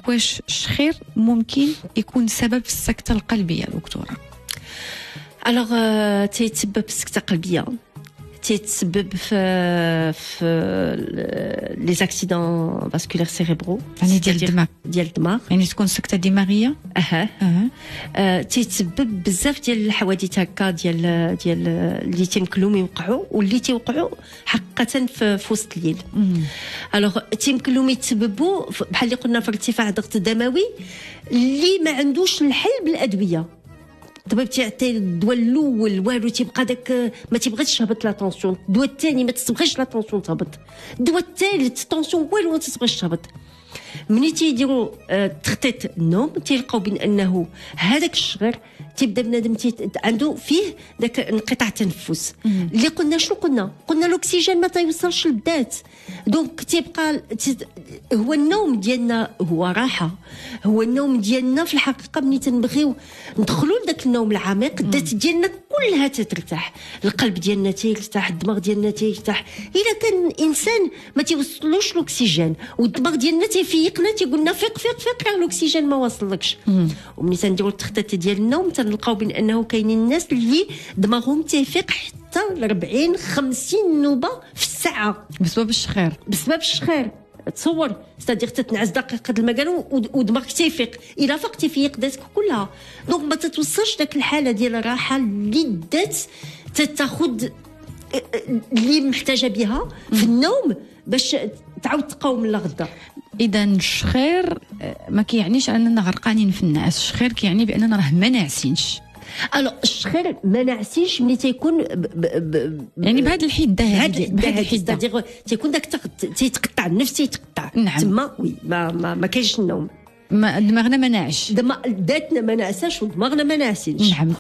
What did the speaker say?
واش الشخير ممكن يكون سبب في السكتة القلبية دكتورة؟ الوغ تيتسبب في السكتة القلبية، تيتسبب في لي زاكسيدون فاسكولير سيريبرو، يعني ديال الدماغ، يعني تكون سكتة دماغية. تيتسبب بزاف ديال الحوادث هكا ديال اللي تيمكن يوقعوا واللي تيوقعوا حقا في وسط الليل. الوغ تيمكن لهم يتسببوا بحال اللي قلنا في ارتفاع ضغط دموي اللي ما عندوش الحل بالادويه. دابا تعطي الدواء الاول والو تيبقى داك ما تيبغيش تهبط لا طونسيون، الدواء الثاني ما تبغيش لا طونسيون تهبط، الدواء الثالث طونسيون والو ما تبغيش تهبط. ملي تيديروا تخطيط النوم تيلقاو بان انه هذاك الشغير تيبدا بنادم عنده فيه داك انقطاع التنفس اللي قلنا شنو قلنا الاكسجين ما تيوصلش للذات. دونك تيبقى هو النوم ديالنا هو راحه، هو النوم ديالنا في الحقيقه ملي تنبغيو ندخلوا لذاك النوم العميق الذات ديالنا كلها تترتاح، القلب ديالنا تيرتاح، الدماغ ديالنا تيرتاح. الا كان الانسان ما تيوصلوش الاكسجين والدماغ ديالنا تيفيقنا تيقولنا فيق راه الاكسجين ما واصلكش. وملي تنديروا التخطيط ديال النوم تنلقاو بان انه كاينين الناس اللي دماغهم تيفيق حتى 40 50 نوبه في الساعه بسبب الشخير. تصور ستادير تتنعس دقيقه المكان ودماغك تيفيق، الا فاق تيفيق ذاتك كلها. دونك ما تتوصلش داك الحاله ديال الراحه اللي الذات تاخذ اللي محتاجه بها في النوم باش تعاود تقاوم لغدا. اذا الشخير ما كيعنيش اننا غرقانين في النعاس، الشخير كيعني باننا راه ما ناعسينش. الشخير ما نعسيش ملي تيكون يعني بهذا الحده هذه تيكون داك تيتقطع النفس تيتقطع. نعم. تما وي ما كاينش النوم، دماغنا ما ناعش، ذاتنا ما نعساش ودماغنا ما ناعسينش. نعم.